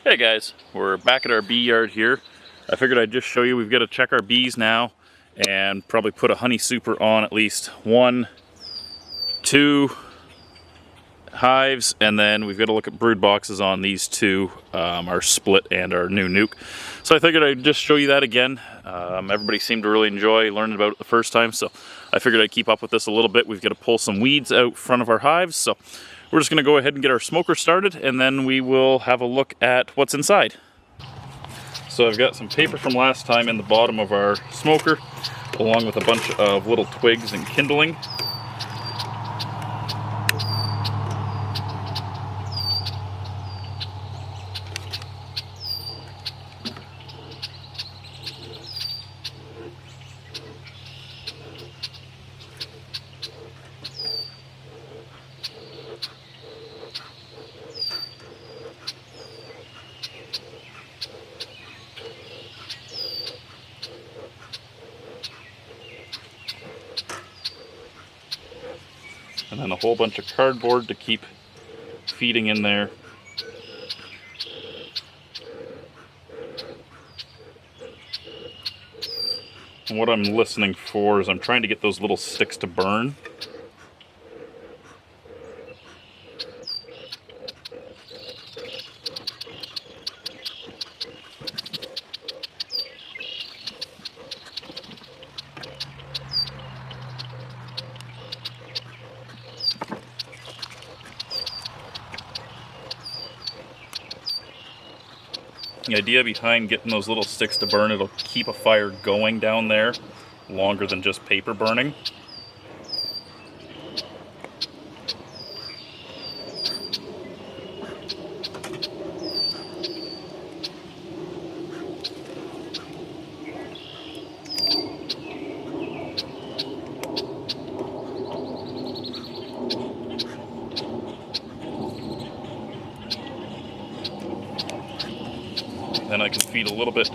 Hey guys, we're back at our bee yard here. I figured I'd just show you we've got to check our bees now and probably put a honey super on at least 1, 2 hives, and then we've got to look at brood boxes on these two, our split and our new nuke. So I figured I'd just show you that again. Everybody seemed to really enjoy learning about it the first time, so I figured I'd keep up with this a little bit. We've got to pull some weeds out front of our hives, so we're just going to go ahead and get our smoker started, and then we will have a look at what's inside. So I've got some paper from last time in the bottom of our smoker, along with a bunch of little twigs and kindling. And then a whole bunch of cardboard to keep feeding in there. And what I'm listening for is I'm trying to get those little sticks to burn. The idea behind getting those little sticks to burn, it'll keep a fire going down there longer than just paper burning. Then I can feed a little bit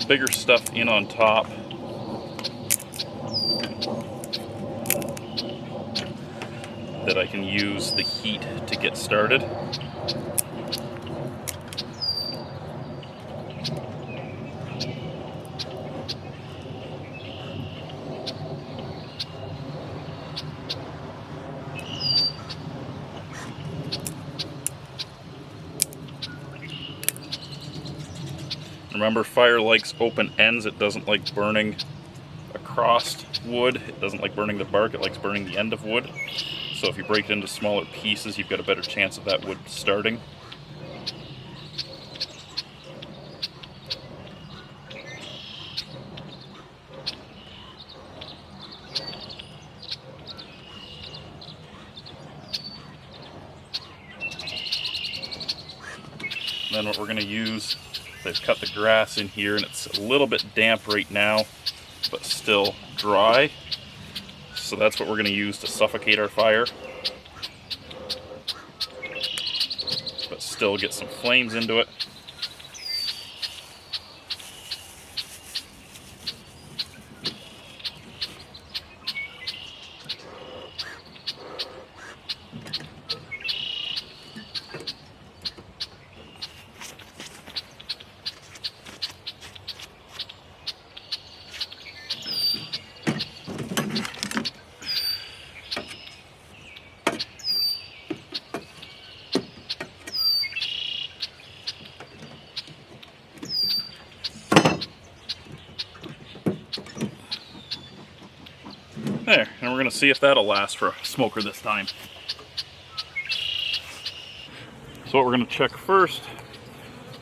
bigger stuff in on top. That I can use the heat to get started. Remember, fire likes open ends. It doesn't like burning across wood. It doesn't like burning the bark. It likes burning the end of wood. So if you break it into smaller pieces, you've got a better chance of that wood starting. Then what we're going to use, I've cut the grass in here and it's a little bit damp right now, but still dry. So that's what we're going to use to suffocate our fire, but still get some flames into it. There, and we're going to see if that'll last for a smoker this time. So what we're going to check first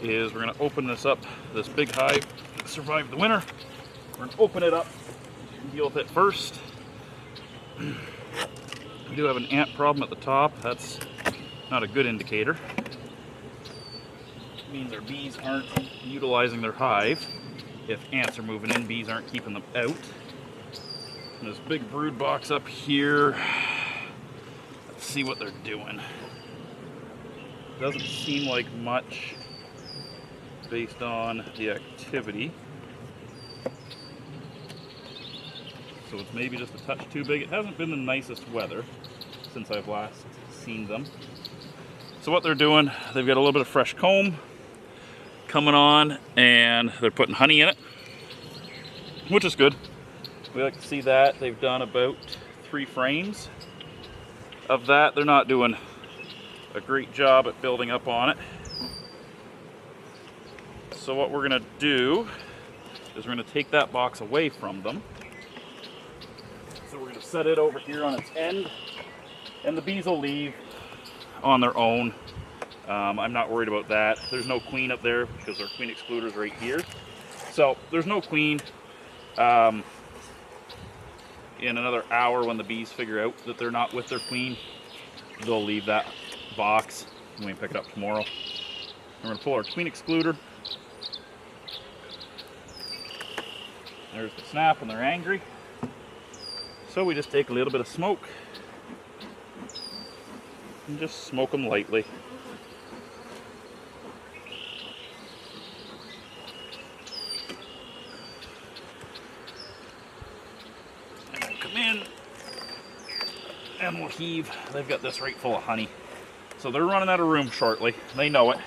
is we're going to open this up, this big hive that survived the winter. We're going to open it up and deal with it first. We do have an ant problem at the top. That's not a good indicator. It means our bees aren't utilizing their hive. If ants are moving in, bees aren't keeping them out. And this big brood box up here, let's see what they're doing. Doesn't seem like much based on the activity. So it's maybe just a touch too big. It hasn't been the nicest weather since I've last seen them. So what they're doing, they've got a little bit of fresh comb, coming on, and they're putting honey in it, which is good. We like to see that. They've done about 3 frames of that. They're not doing a great job at building up on it. So what we're gonna do is we're gonna take that box away from them. So we're gonna set it over here on its end, and the bees will leave on their own. I'm not worried about that. There's no queen up there because our queen excluder is right here. So there's no queen. In another hour, when the bees figure out that they're not with their queen, they'll leave that box and we can pick it up tomorrow. We're gonna pull our queen excluder. There's the snap, and they're angry. So we just take a little bit of smoke and just smoke them lightly. And we'll come in and we'll heave. They've got this right full of honey. So they're running out of room shortly. They know it.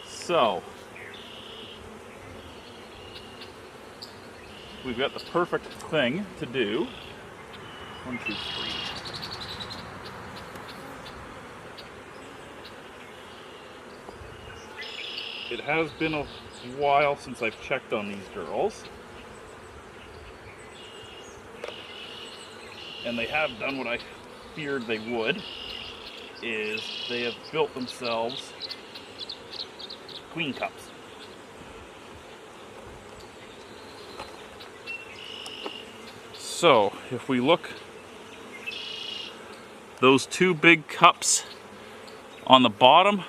So, we've got the perfect thing to do. 1, 2, 3. It has been a while since I've checked on these girls. And they have done what I feared they would, is they have built themselves queen cups. So if we look, those 2 big cups on the bottom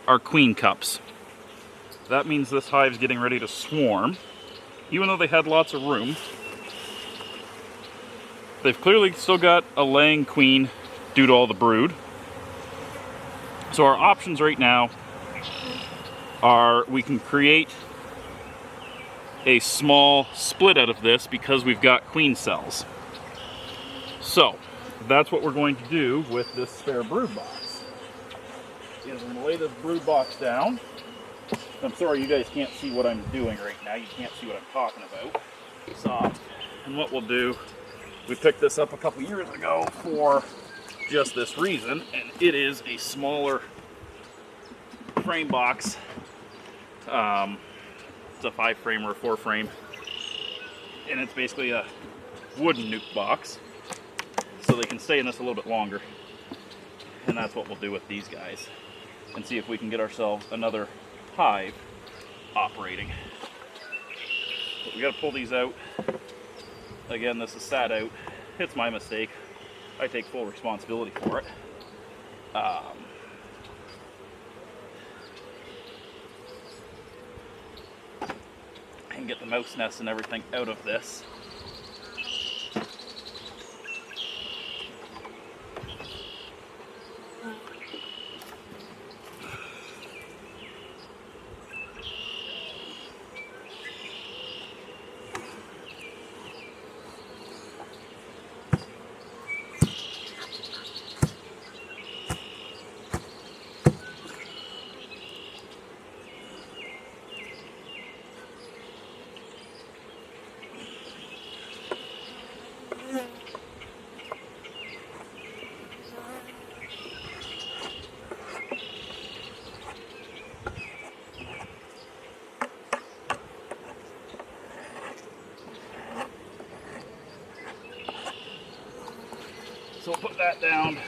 are queen cups. That means this hive's getting ready to swarm. Even though they had lots of room, they've clearly still got a laying queen due to all the brood. So our options right now are we can create a small split out of this because we've got queen cells. So that's what we're going to do with this spare brood box. Is we're going to lay this brood box down. I'm sorry you guys can't see what I'm doing right now. You can't see what I'm talking about. So, and what we'll do, we picked this up a couple years ago for just this reason, and it is a smaller frame box. It's a 5 frame or a 4 frame, and it's basically a wooden nuke box, so they can stay in this a little bit longer. And that's what we'll do with these guys, and see if we can get ourselves another hive operating. But we got to pull these out. Again, this is sat out. It's my mistake. I take full responsibility for it. And get the mouse nests and everything out of this. So we'll put that down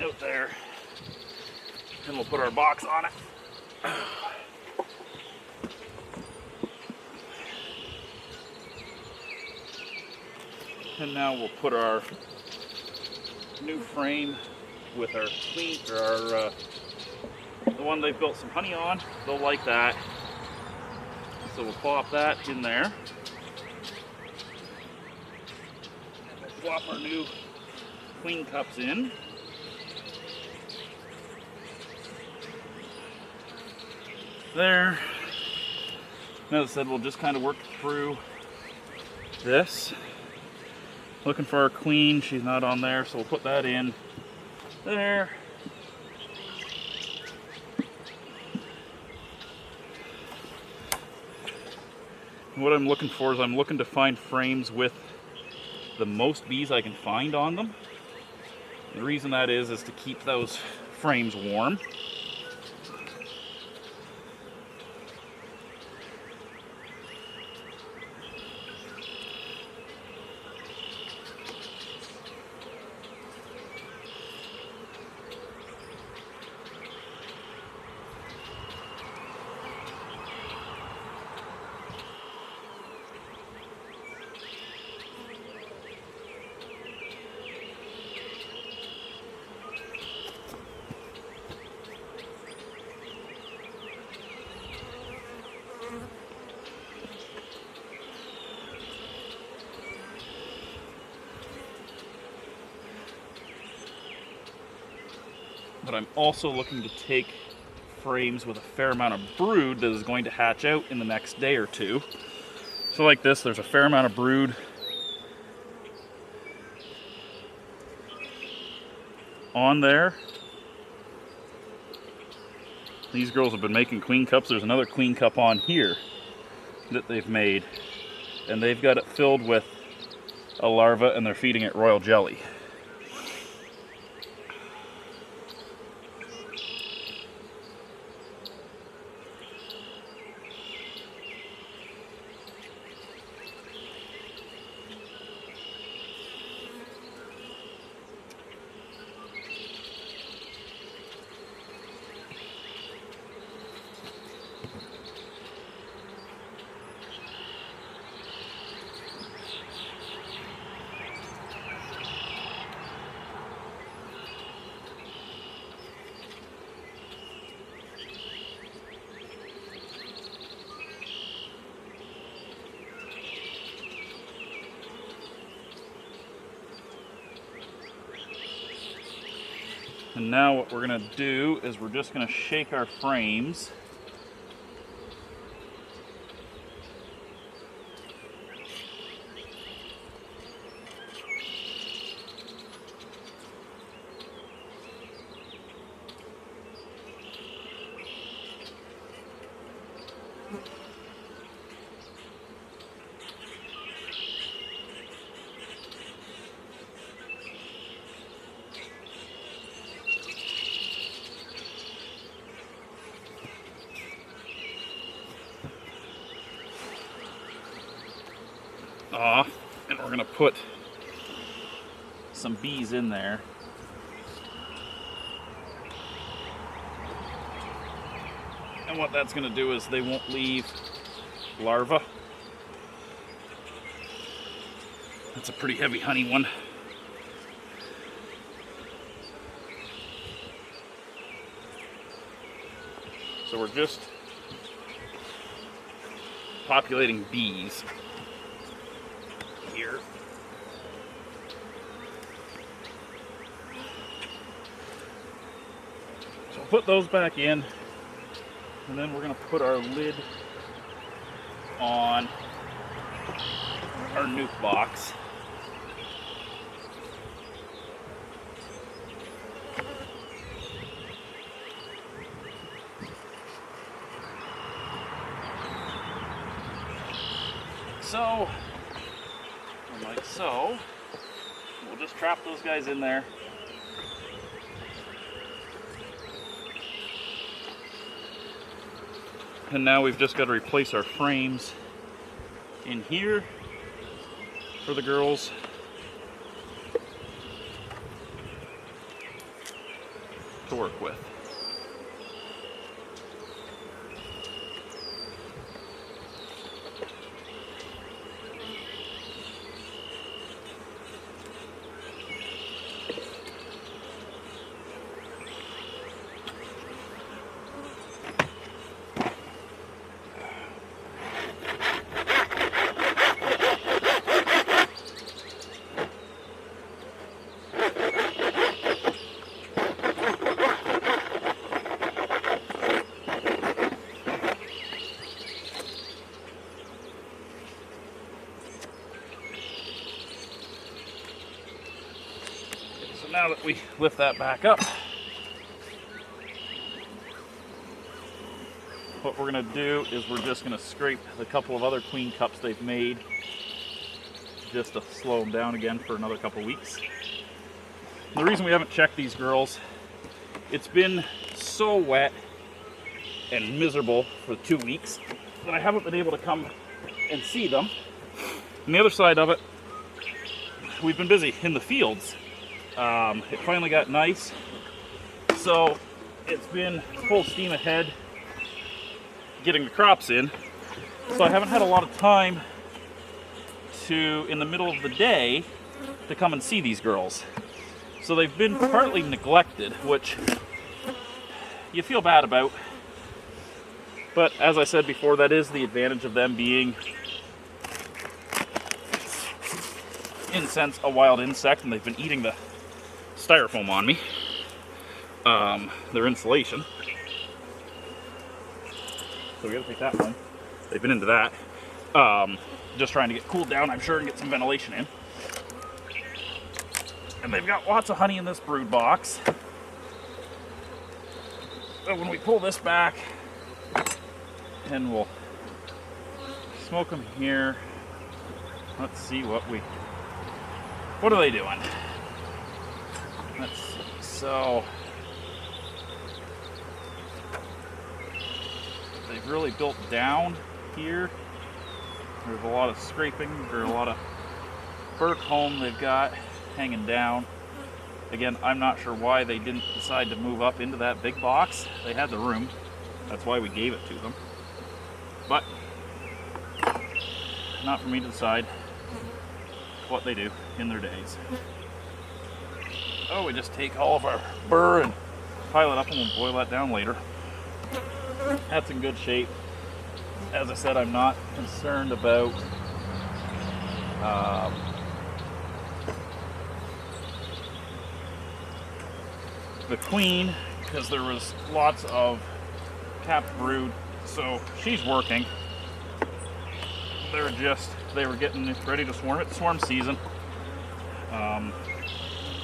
out there, and we'll put our box on it. And now we'll put our new frame with our queen, or our the one they've built some honey on. They'll like that. So we'll plop that in there. Plop our new queen cups in. There. And as I said, we'll just kind of work through this. Looking for our queen. She's not on there, so we'll put that in there. And what I'm looking for is I'm looking to find frames with the most bees I can find on them. And the reason that is to keep those frames warm. But I'm also looking to take frames with a fair amount of brood that is going to hatch out in the next day or two. So like this, there's a fair amount of brood on there. These girls have been making queen cups. There's another queen cup on here that they've made. And they've got it filled with a larva and they're feeding it royal jelly. And now what we're going to do is we're just going to shake our frames. Off, and we're going to put some bees in there. And what that's going to do is they won't leave larvae. That's a pretty heavy honey one. So we're just populating bees here. So we'll put those back in, and then we're going to put our lid on our nuke box. So, like so, we'll just trap those guys in there. And now we've just got to replace our frames in here for the girls. To work with. now that we lift that back up, what we're going to do is we're just going to scrape the couple of other queen cups they've made just to slow them down again for another couple weeks. The reason we haven't checked these girls, it's been so wet and miserable for 2 weeks that I haven't been able to come and see them. On the other side of it, we've been busy in the fields. It finally got nice, so it's been full steam ahead getting the crops in. So I haven't had a lot of time to, in the middle of the day, to come and see these girls. So they've been partly neglected, which you feel bad about. But as I said before, that is the advantage of them being, in a sense, a wild insect, and they've been eating the styrofoam on me, their insulation. So we gotta take that one. They've been into that. Just trying to get cooled down, I'm sure, and get some ventilation in. And they've got lots of honey in this brood box. So when we pull this back, and we'll smoke them here. Let's see what are they doing? Let's see. So they've really built down here. There's a lot of scraping, or a lot of fur comb they've got hanging down. Again, I'm not sure why they didn't decide to move up into that big box. They had the room. That's why we gave it to them. But not for me to decide what they do in their days. Oh, we just take all of our burr and pile it up, and we'll boil that down later. That's in good shape. As I said, I'm not concerned about the queen, because there was lots of capped brood, so she's working. They were getting ready to swarm. It's swarm season.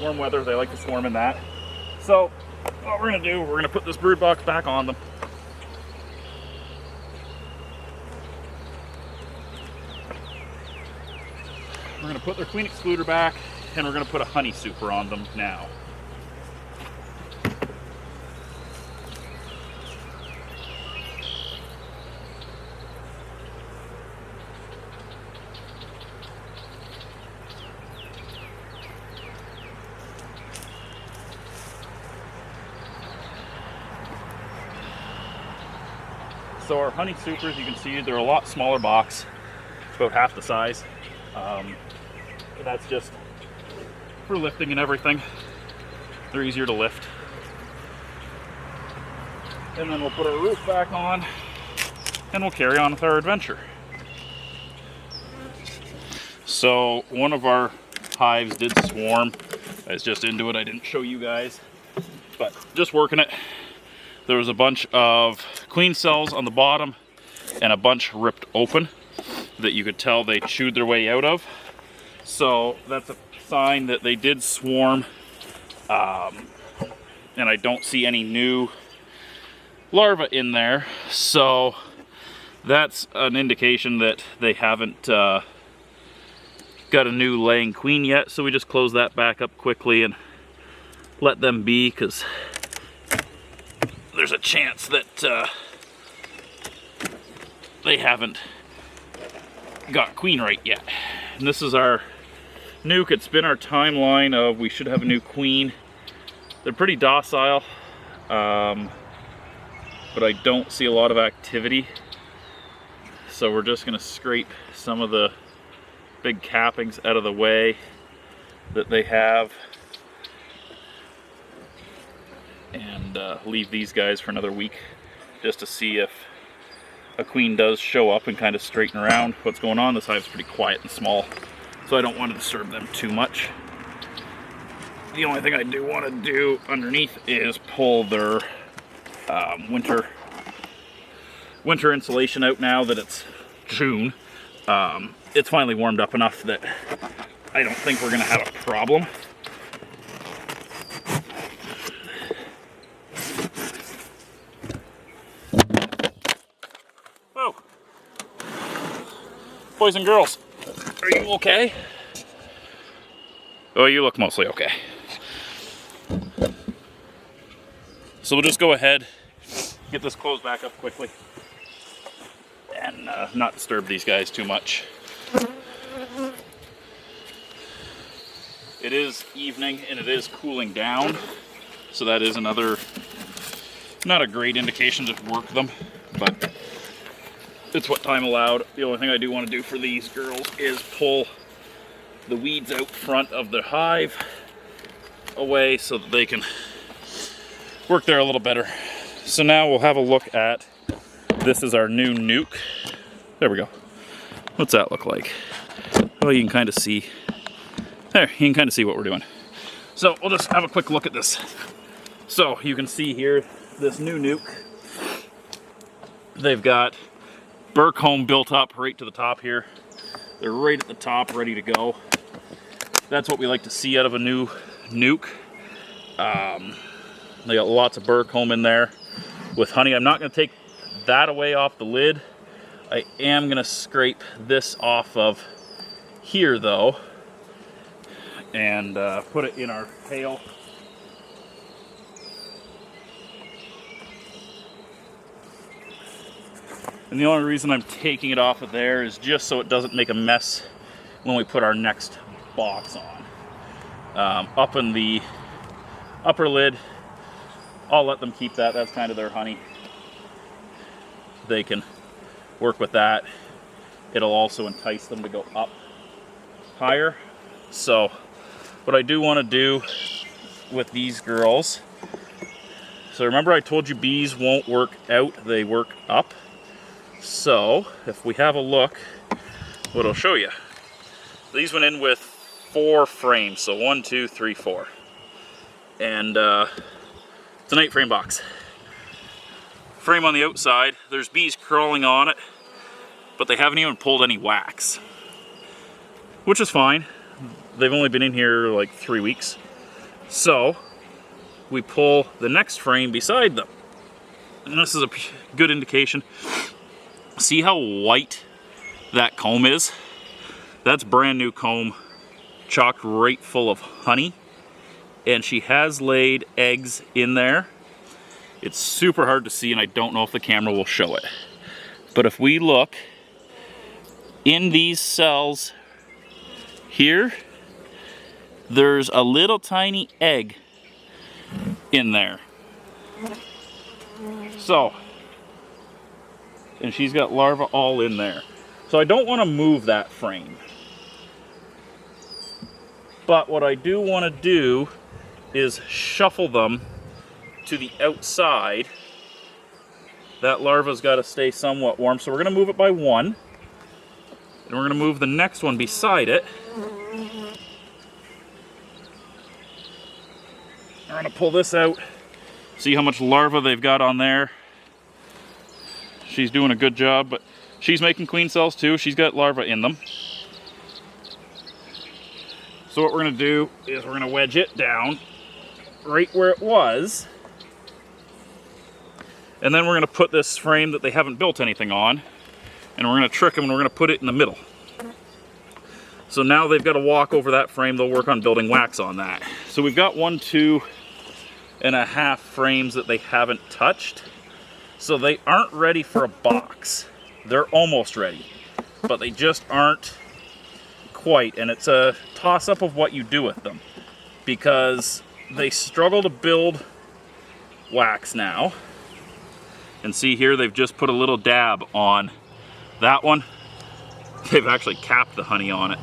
Warm weather, they like to swarm in that. So what we're gonna do, we're gonna put this brood box back on them. We're gonna put their queen excluder back, and we're gonna put a honey super on them now. So our honey supers, you can see they're a lot smaller box. It's about half the size. That's just for lifting and everything. They're easier to lift. And then we'll put our roof back on, and we'll carry on with our adventure. So one of our hives did swarm. I was just into it, I didn't show you guys, but just working it. There was a bunch of queen cells on the bottom and a bunch ripped open that you could tell they chewed their way out of. So that's a sign that they did swarm, and I don't see any new larvae in there. So that's an indication that they haven't got a new laying queen yet. So we just close that back up quickly and let them be, because there's a chance that they haven't got queen right yet. And this is our nuke. It's been our timeline of we should have a new queen. They're pretty docile, but I don't see a lot of activity. So we're just gonna scrape some of the big cappings out of the way that they have, and leave these guys for another week just to see if a queen does show up and kind of straighten around what's going on. This hive's pretty quiet and small, so I don't want to disturb them too much. The only thing I do want to do underneath is pull their winter insulation out now that it's June. It's finally warmed up enough that I don't think we're going to have a problem. boys and girls. Are you okay? Oh, you look mostly okay. So we'll just go ahead, get this closed back up quickly, and not disturb these guys too much. It is evening and it is cooling down, so that is another, not a great indication to work them, but it's what time allowed. The only thing I do want to do for these girls is pull the weeds out front of the hive away so that they can work there a little better. So now we'll have a look at, this is our new nuke. There we go. What's that look like? Oh, you can kind of see. There, you can kind of see what we're doing. So we'll just have a quick look at this. So you can see here, this new nuke. They've got burr comb built up right to the top here. They're right at the top, ready to go. That's what we like to see out of a new nuke. They got lots of burr comb in there with honey. I'm not going to take that away off the lid. I am going to scrape this off of here though, and put it in our pail. And the only reason I'm taking it off of there is just so it doesn't make a mess when we put our next box on. Up in the upper lid, I'll let them keep that. That's kind of their honey. They can work with that. It'll also entice them to go up higher. So what I do want to do with these girls, so remember I told you bees won't work out, they work up. So if we have a look, what I'll show you. These went in with 4 frames, so 1, 2, 3, 4. And it's an 8 frame box. Frame on the outside, there's bees crawling on it, but they haven't even pulled any wax, which is fine. They've only been in here like 3 weeks. So we pull the next frame beside them. And this is a good indication. See how white that comb is? That's brand new comb, chocked right full of honey. And she has laid eggs in there. It's super hard to see, and I don't know if the camera will show it. But if we look in these cells here, there's a little tiny egg in there. So, and she's got larvae all in there. So I don't want to move that frame. But what I do want to do is shuffle them to the outside. That larva's got to stay somewhat warm, so we're going to move it by 1. And we're going to move the next one beside it. We're going to pull this out. See how much larva they've got on there. She's doing a good job, but she's making queen cells too. She's got larvae in them. So what we're going to do is we're going to wedge it down right where it was. And then we're going to put this frame that they haven't built anything on, and we're going to trick them and we're going to put it in the middle. So now they've got to walk over that frame. They'll work on building wax on that. So we've got 1, 2.5 frames that they haven't touched. So they aren't ready for a box. They're almost ready, but they just aren't quite. And it's a toss-up of what you do with them, because they struggle to build wax now. And see here, they've just put a little dab on that one. They've actually capped the honey on it.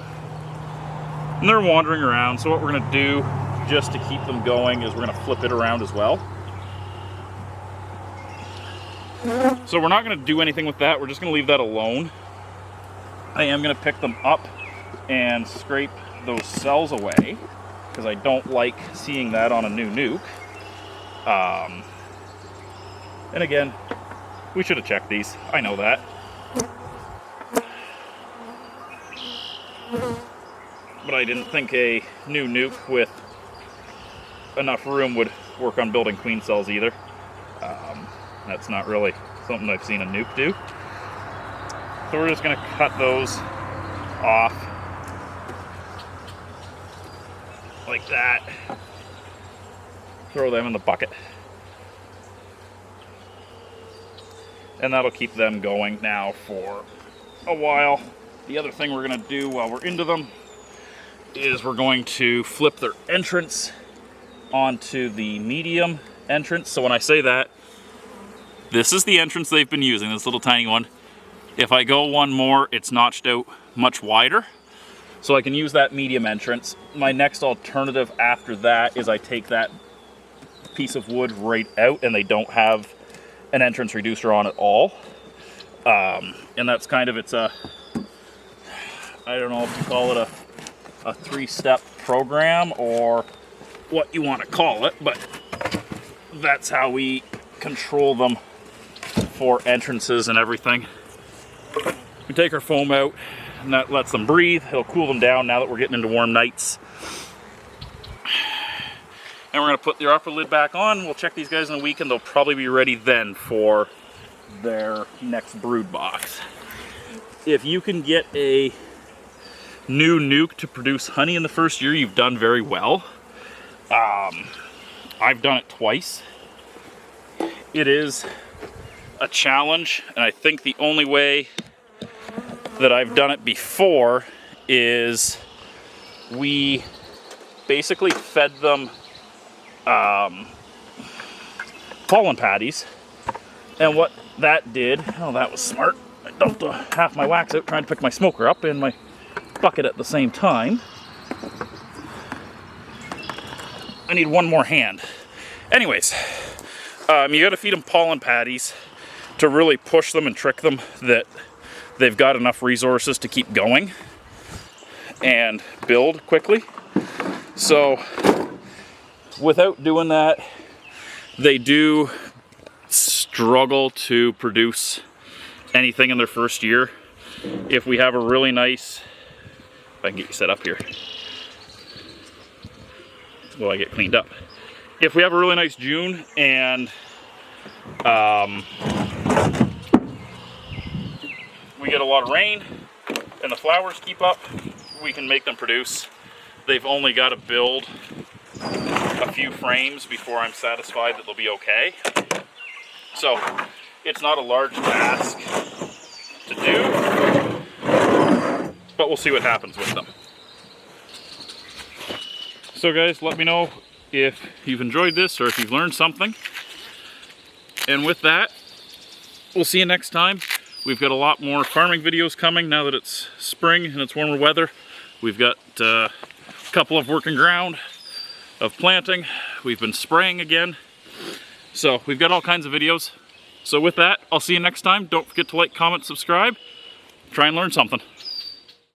And they're wandering around, so what we're gonna do just to keep them going is we're gonna flip it around as well. So we're not gonna do anything with that, we're just gonna leave that alone. I am gonna pick them up and scrape those cells away, because I don't like seeing that on a new nuke. And again, we should have checked these. I know that. But I didn't think a new nuke with enough room would work on building queen cells either. That's not really something I've seen a nuke do. So we're just going to cut those off like that. Throw them in the bucket. And that'll keep them going now for a while. The other thing we're going to do while we're into them is we're going to flip their entrance onto the medium entrance. So when I say that, this is the entrance they've been using, this little tiny one. If I go one more, it's notched out much wider. So I can use that medium entrance. My next alternative after that is I take that piece of wood right out and they don't have an entrance reducer on at all. And that's kind of, it's a, I don't know if you call it a three-step program or what you want to call it, but that's how we control them for entrances and everything. We take our foam out and that lets them breathe. It'll cool them down now that we're getting into warm nights. And we're going to put their upper lid back on. We'll check these guys in a week and they'll probably be ready then for their next brood box. If you can get a new nuke to produce honey in the first year, you've done very well. I've done it twice. It is a challenge, and I think the only way that I've done it before is we basically fed them pollen patties, and what that did, oh, that was smart. I dumped half my wax out trying to pick my smoker up in my bucket at the same time. I need one more hand. Anyways, you gotta feed them pollen patties to really push them and trick them that they've got enough resources to keep going and build quickly. So without doing that, they do struggle to produce anything in their first year. If we have a really nice, if I can get you set up here, well, I get cleaned up. If we have a really nice June and we get a lot of rain and the flowers keep up, we can make them produce. They've only got to build a few frames before I'm satisfied that they'll be okay. So it's not a large task to do, but we'll see what happens with them. So guys, let me know if you've enjoyed this or if you've learned something. And with that, we'll see you next time. We've got a lot more farming videos coming now that it's spring and it's warmer weather. We've got a couple of working ground of planting. We've been spraying again. So we've got all kinds of videos. So with that, I'll see you next time. Don't forget to like, comment, subscribe. Try and learn something.